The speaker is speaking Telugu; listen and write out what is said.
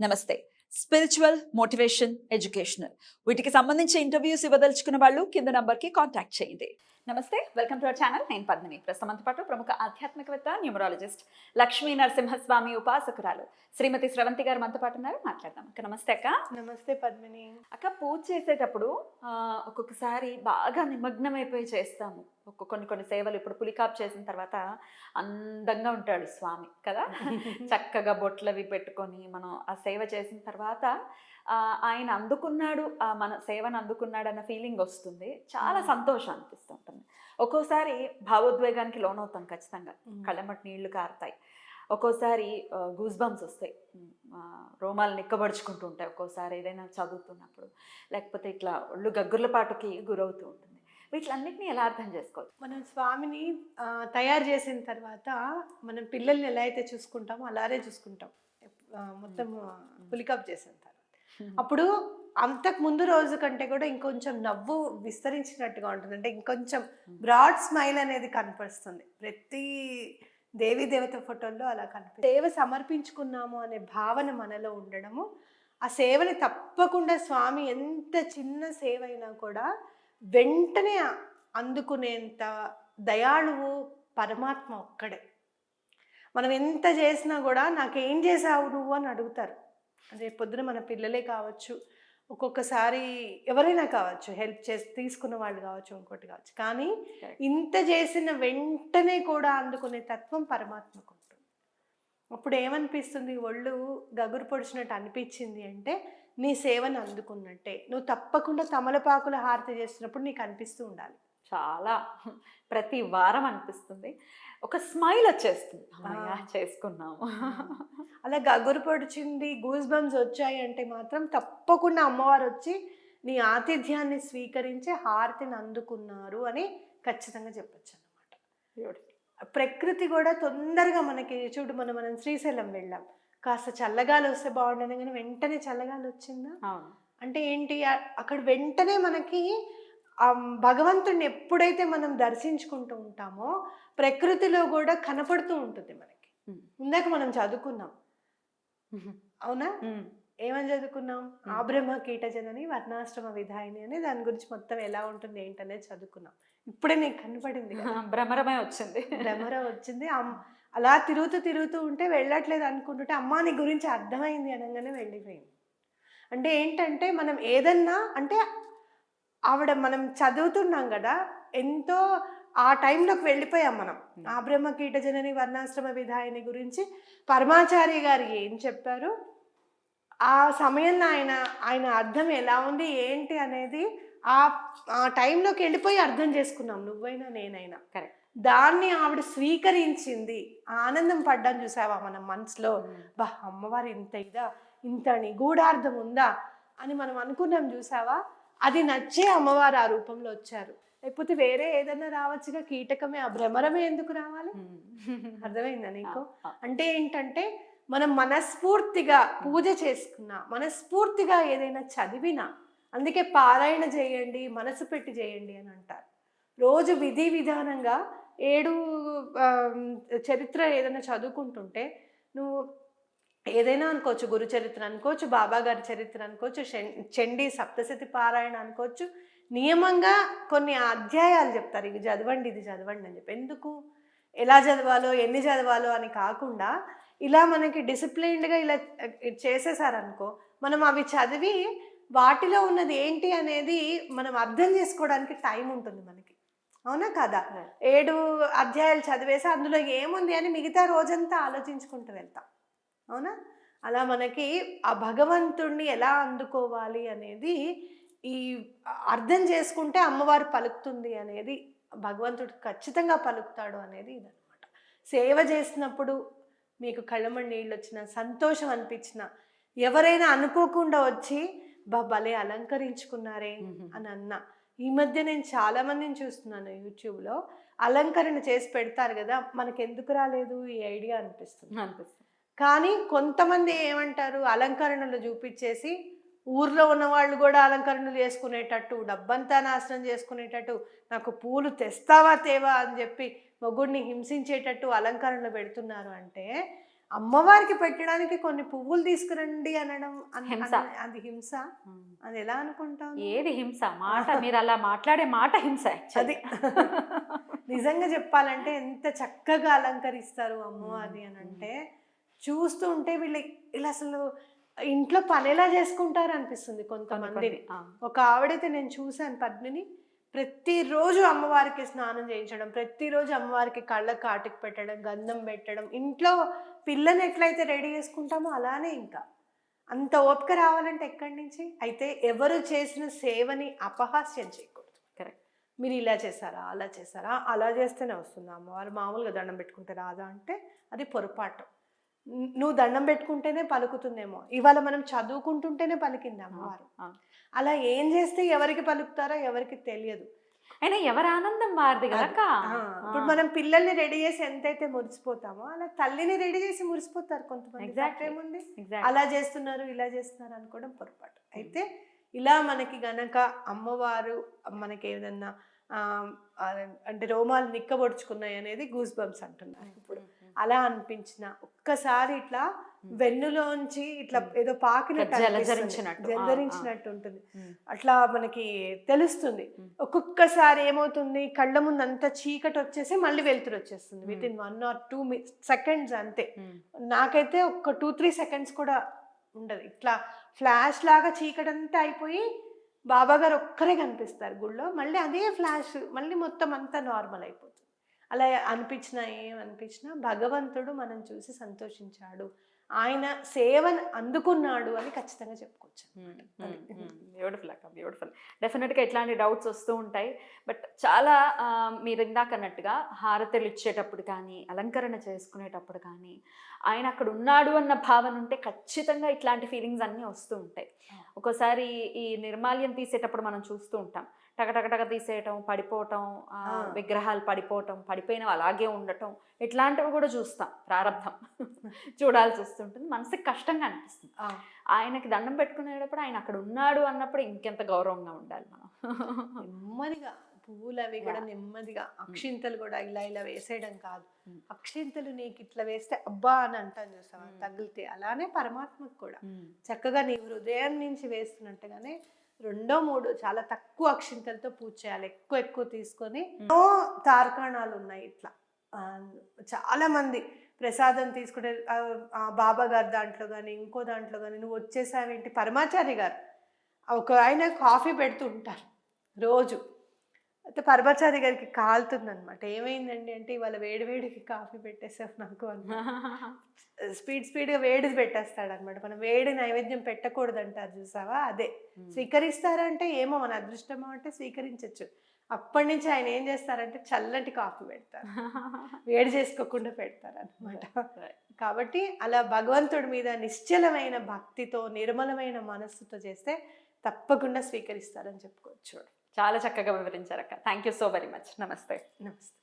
నమస్తే. స్పిరిచువల్, మోటివేషన్, ఎడ్యుకేషనల్ వీటికి సంబంధించి ఇంటర్వ్యూస్ ఇవ్వదలుచుకున్న వాళ్ళు కింద నంబర్కి కాంటాక్ట్ చేయండి. నమస్తే, వెల్కమ్ టు అవర్ ఛానల్. నేను పద్మిని. ప్రస్తుతంతో పాటు ప్రముఖ ఆధ్యాత్మికవేత్త, న్యూమరాలజిస్ట్, లక్ష్మీ నరసింహస్వామి ఉపాసకురాలు శ్రీమతి స్రవంతి గారు మనతో పాటు ఉన్నారు. మాట్లాడదాం అక్క. నమస్తే అక్క. నమస్తే పద్మిని. అక్క, పూజ చేసేటప్పుడు ఒక్కొక్కసారి బాగా నిమగ్నమైపోయి చేస్తాము. కొన్ని సేవలు ఇప్పుడు పులికాప్ చేసిన తర్వాత అందంగా ఉంటాడు స్వామి కదా. చక్కగా బొట్లవి పెట్టుకొని మనం ఆ సేవ చేసిన తర్వాత ఆయన అందుకున్నాడు, మన సేవను అందుకున్నాడు అన్న ఫీలింగ్ వస్తుంది. చాలా సంతోషం అనిపిస్తుంటుంది. ఒక్కోసారి భావోద్వేగానికి లోనవుతాం ఖచ్చితంగా. కళ్ళెమ్మటి నీళ్లు కారుతాయి. ఒక్కోసారి గూస్ బంప్స్ వస్తాయి, రోమాలు నిక్కబడుచుకుంటూ ఉంటాయి. ఒక్కోసారి ఏదైనా చదువుతున్నప్పుడు, లేకపోతే ఇట్లా ఒళ్ళు గగ్గుర్లపాటుకి గురవుతూ ఉంటుంది. వీటిలన్నిటిని ఎలా అర్థం చేసుకోవాలి? మనం స్వామిని తయారు చేసిన తర్వాత మనం పిల్లల్ని ఎలా అయితే చూసుకుంటామో అలానే చూసుకుంటాం. మొత్తం పులికప్ చేసిన తర్వాత అప్పుడు అంతకు ముందు రోజు కంటే కూడా ఇంకొంచెం నవ్వు విస్తరించినట్టుగా ఉంటుంది. అంటే ఇంకొంచెం బ్రాడ్ స్మైల్ అనేది కనపరుస్తుంది ప్రతి దేవీ దేవత ఫోటోల్లో. అలా కనిపిస్తుంది. సేవ సమర్పించుకున్నాము అనే భావన మనలో ఉండడము, ఆ సేవని తప్పకుండా స్వామి ఎంత చిన్న సేవ అయినా కూడా వెంటనే అందుకునేంత దయాళువు పరమాత్మ ఒక్కడే. మనం ఎంత చేసినా కూడా నాకేం చేసావు నువ్వు అని అడుగుతారు. అదే పొద్దున మన పిల్లలే కావచ్చు, ఒక్కొక్కసారి ఎవరైనా కావచ్చు, హెల్ప్ చేసి తీసుకున్న వాళ్ళు కావచ్చు, ఇంకోటి కావచ్చు. కానీ ఇంత చేసిన వెంటనే కూడా అందుకునే తత్వం పరమాత్మకు ఉంటుంది. అప్పుడు ఏమనిపిస్తుంది? ఒళ్ళు గగురు పొడిచినట్టు అనిపించింది అంటే నీ సేవను అందుకున్నట్టే. నువ్వు తప్పకుండా తమలపాకుల హారతి చేస్తున్నప్పుడు నీకు అనిపిస్తూ ఉండాలి. చాలా ప్రతి వారం అనిపిస్తుంది. ఒక స్మైల్ వచ్చేస్తుంది, చేసుకున్నాము. అలా గగురు పొడిచింది, గూస్ బంప్స్ వచ్చాయి అంటే మాత్రం తప్పకుండా అమ్మవారు వచ్చి నీ ఆతిథ్యాన్ని స్వీకరించి హారతిని అందుకున్నారు అని ఖచ్చితంగా చెప్పచ్చు అన్నమాట. ప్రకృతి కూడా తొందరగా మనకి చూడు, మనం శ్రీశైలం వెళ్ళాం, కాస్త చల్లగాలి వస్తే బాగుండదు కానీ వెంటనే చల్లగాలి వచ్చిందా? అంటే ఏంటి, అక్కడ వెంటనే మనకి భగవంతుడిని ఎప్పుడైతే మనం దర్శించుకుంటూ ఉంటామో ప్రకృతిలో కూడా కనపడుతూ ఉంటుంది మనకి. ఇందాక మనం చదువుకున్నాం, అవునా? ఏమని చదువుకున్నాం? ఆ బ్రహ్మ కీటజనని వర్ణాశ్రమ విధాయిని అని, దాని గురించి మొత్తం ఎలా ఉంటుంది ఏంటనేది చదువుకున్నాం. ఇప్పుడే నీకు కనపడింది, భ్రమరమే వచ్చింది. భ్రమరం వచ్చింది. అలా తిరుగుతూ ఉంటే వెళ్ళట్లేదు అనుకుంటుంటే అమ్మా నీ గురించి అర్థమైంది అనగానే వెళ్ళిపోయింది. అంటే ఏంటంటే మనం ఏదన్నా అంటే ఆవిడ, మనం చదువుతున్నాం కదా, ఎంతో ఆ టైంలోకి వెళ్ళిపోయాం మనం. ఆ బ్రహ్మ కీటజనని వర్ణాశ్రమ విధాయిని గురించి పరమాచార్య గారు ఏం చెప్పారు, ఆ సమయంలో ఆయన అర్థం ఎలా ఉంది ఏంటి అనేది ఆ టైంలోకి వెళ్ళిపోయి అర్థం చేసుకున్నాం, నువ్వైనా నేనైనా. కరెక్ట్. దాన్ని ఆవిడ స్వీకరించింది. ఆనందం పడ్డాను చూసావా మనం మనసులో, బా అమ్మవారు ఇంత నిగూఢార్థం ఉందా అని మనం అనుకున్నాం చూసావా. అది నచ్చే అమ్మవారు ఆ రూపంలో వచ్చారు. లేకపోతే వేరే ఏదైనా రావచ్చుగా, కీటకమే, ఆ భ్రమరమే ఎందుకు రావాలి? అర్థమైందా నీకు? అంటే ఏంటంటే మనం మనస్ఫూర్తిగా పూజ చేసుకున్నా, మనస్ఫూర్తిగా ఏదైనా చదివినా, అందుకే పారాయణ చేయండి, మనసు పెట్టి చేయండి అని అంటారు. రోజు విధి విధానంగా 7 చరిత్ర ఏదైనా చదువుకుంటుంటే, నువ్వు ఏదైనా అనుకోవచ్చు, గురు చరిత్ర అనుకోవచ్చు, బాబా గారి చరిత్ర అనుకోవచ్చు, చండీ సప్తశతి పారాయణ అనుకోవచ్చు, నియమంగా కొన్ని అధ్యాయాలు చెప్తారు, ఇది చదవండి ఇది చదవండి అని చెప్పి. ఎందుకు, ఎలా చదవాలో ఎన్ని చదవాలో అని కాకుండా ఇలా మనకి డిసిప్లైన్డ్గా ఇలా చేసేసారనుకో, మనం అవి చదివి వాటిలో ఉన్నది ఏంటి అనేది మనం అర్థం చేసుకోవడానికి టైం ఉంటుంది మనకి, అవునా కదా? 7 అధ్యాయాలు చదివేసి అందులో ఏముంది అని మిగతా రోజంతా ఆలోచించుకుంటూ వెళ్తాం, అవునా? అలా మనకి ఆ భగవంతుణ్ణి ఎలా అందుకోవాలి అనేది ఈ అర్థం చేసుకుంటే అమ్మవారు పలుకుతుంది అనేది, భగవంతుడు ఖచ్చితంగా పలుకుతాడు అనేది ఇదనమాట. సేవ చేసినప్పుడు మీకు కళ్ళమని నీళ్ళు వచ్చినా, సంతోషం అనిపించినా, ఎవరైనా అనుకోకుండా వచ్చి భలే అలంకరించుకున్నారే అని అన్నా. ఈ మధ్య నేను చాలా మందిని చూస్తున్నాను యూట్యూబ్లో, అలంకరణ చేసి పెడతారు కదా, మనకి ఎందుకు రాలేదు ఈ ఐడియా అనిపిస్తుంది. కానీ కొంతమంది ఏమంటారు, అలంకరణలు చూపించేసి ఊర్లో ఉన్న వాళ్ళు కూడా అలంకరణలు చేసుకునేటట్టు, డబ్బంతా నాశనం చేసుకునేటట్టు, నాకు పూలు తెస్తావా తేవా అని చెప్పి మొగుడిని హింసించేటట్టు అలంకరణలు పెడుతున్నారు. అంటే అమ్మవారికి పెట్టడానికి కొన్ని పువ్వులు తీసుకురండి అనడం హింస. అది హింస. అది ఎలా అనుకుంటాను? ఏది హింస? మాట మీరు అలా మాట్లాడే మాట హింస అది నిజంగా చెప్పాలంటే ఎంత చక్కగా అలంకరిస్తారు అమ్మవారిని అని అంటే చూస్తూ ఉంటే వీళ్ళు ఇలా అసలు ఇంట్లో పని ఎలా చేసుకుంటారు అనిపిస్తుంది కొంతమందిని. ఒక ఆవిడైతే నేను చూశాను, పద్మిని, ప్రతిరోజు అమ్మవారికి స్నానం చేయించడం, ప్రతిరోజు అమ్మవారికి కళ్ళకు కాటికి పెట్టడం, గంధం పెట్టడం, ఇంట్లో పిల్లని ఎట్లయితే రెడీ చేసుకుంటామో అలానే ఇంకా అంత ఓపిక రావాలంటే ఎక్కడి నుంచి? అయితే ఎవరు చేసిన సేవని అపహాస్యం చేయకూడదు. కరెక్ట్. మీరు ఇలా చేశారా, అలా చేశారా, అలా చేస్తేనే వస్తుంది అమ్మవారు, మామూలుగా దండం పెట్టుకుంటే రాదా అంటే అది పొరపాటు. నువ్వు దండం పెట్టుకుంటేనే పలుకుతుందేమో, ఇవాళ మనం చదువుకుంటుంటేనే పలికింది అమ్మవారు. అలా ఏం చేస్తే ఎవరికి పలుకుతారో ఎవరికి తెలియదు. అయినా ఎవరి ఆనందం వారిది కదా అక్క. ఇప్పుడు మనం పిల్లల్ని రెడీ చేసి ఎంతైతే మురిసిపోతామో అలా తల్లిని రెడీ చేసి మురిసిపోతారు కొంతమంది. ఏముంది, అలా చేస్తున్నారు ఇలా చేస్తున్నారు అనుకోవడం పొరపాటు. అయితే ఇలా మనకి గనక అమ్మవారు మనకి ఏదన్నా అంటే రోమాలు నిక్కబొడుచుకున్నాయి అనేది గూస్ బంప్స్ అంటున్నారు ఇప్పుడు. అలా అనిపించిన ఒక్కసారి ఇట్లా వెన్నులోంచి ఇట్లా ఏదో పాకినట్టు జలధరించినట్టు ఉంటుంది. అట్లా మనకి తెలుస్తుంది. ఒక్కొక్కసారి ఏమవుతుంది, కళ్ళ ముందు అంతా చీకటి వచ్చేసి మళ్ళీ వెలుతురు వచ్చేస్తుంది విత్ ఇన్ 1 or 2 seconds అంతే. నాకైతే ఒక 2-3 seconds కూడా ఉండదు, ఇట్లా ఫ్లాష్ లాగా చీకటి అంతా అయిపోయి బాబా గారు ఒక్కరే కనిపిస్తారు గుళ్ళో, మళ్ళీ అదే ఫ్లాష్, మళ్ళీ మొత్తం అంతా నార్మల్ అయిపోతుంది. అలా ఏమనిపించినా భగవంతుడు మనం చూసి సంతోషించాడు, ఆయన సేవను అందుకున్నాడు అని ఖచ్చితంగా చెప్పుకోవచ్చు. బ్యూటిఫుల్ అక్క, బ్యూటిఫుల్. డెఫినెట్గా ఇట్లాంటి డౌట్స్ వస్తూ ఉంటాయి. బట్ చాలా మీరు ఇందాక అన్నట్టుగా హారతులు ఇచ్చేటప్పుడు కానీ అలంకరణ చేసుకునేటప్పుడు కానీ ఆయన అక్కడ ఉన్నాడు అన్న భావన ఉంటే ఖచ్చితంగా ఇట్లాంటి ఫీలింగ్స్ అన్నీ వస్తూ ఉంటాయి. ఒక్కోసారి ఈ నిర్మాల్యం తీసేటప్పుడు మనం చూస్తూ ఉంటాం, టగటగటగ తీసేయటం, పడిపోవటం, విగ్రహాలు పడిపోవటం, పడిపోయినవి అలాగే ఉండటం, ఇట్లాంటివి కూడా చూస్తాం. ప్రారంభం చూడాల్సి వస్తుంటుంది, మనసుకి కష్టంగా అనిపిస్తుంది. ఆయనకి దండం పెట్టుకునేటప్పుడు ఆయన అక్కడ ఉన్నాడు అన్నప్పుడు ఇంకెంత గౌరవంగా ఉండాలి మనం. నెమ్మదిగా పువ్వులు అవి కూడా నెమ్మదిగా, అక్షింతలు కూడా ఇలా ఇలా వేసేయడం కాదు. అక్షింతలు నీకు ఇట్లా వేస్తే అబ్బా అని అంటాను చూస్తావా, తగిలితే, అలానే పరమాత్మకు కూడా చక్కగా నీ హృదయం నుంచి వేస్తున్నట్టుగానే 2-3 చాలా తక్కువ అక్షింతలతో పూజ చేయాలి. ఎక్కువ తీసుకొని ఎన్నో తార్కాణాలు ఉన్నాయి ఇట్లా. చాలా మంది ప్రసాదం తీసుకుంటే బాబా గారు దాంట్లో కానీ ఇంకో దాంట్లో కానీ నువ్వు వచ్చేసావేంటి, పరమాచారి గారు ఒక ఆయన కాఫీ పెడుతూ ఉంటారు రోజు. అయితే పరమాచారి గారికి కాలుతుంది అనమాట. ఏమైందండి అంటే ఇవాళ వేడివేడికి కాఫీ పెట్టేసావు నాకు అన్న. స్పీడ్గా వేడిది పెట్టేస్తాడు అనమాట. మనం వేడి నైవేద్యం పెట్టకూడదు అంటారు చూసావా, అదే. స్వీకరిస్తారంటే ఏమో మన అదృష్టమో అంటే స్వీకరించవచ్చు. అప్పటి నుంచి ఆయన ఏం చేస్తారంటే చల్లటి కాఫీ పెడతారు, వేడి చేసుకోకుండా పెడతారు అనమాట. కాబట్టి అలా భగవంతుడి మీద నిశ్చలమైన భక్తితో నిర్మలమైన మనస్సుతో చేస్తే తప్పకుండా స్వీకరిస్తారని చెప్పుకోవచ్చు. చాలా చక్కగా వివరించారు అక్క. Thank you so very much. నమస్తే. నమస్తే.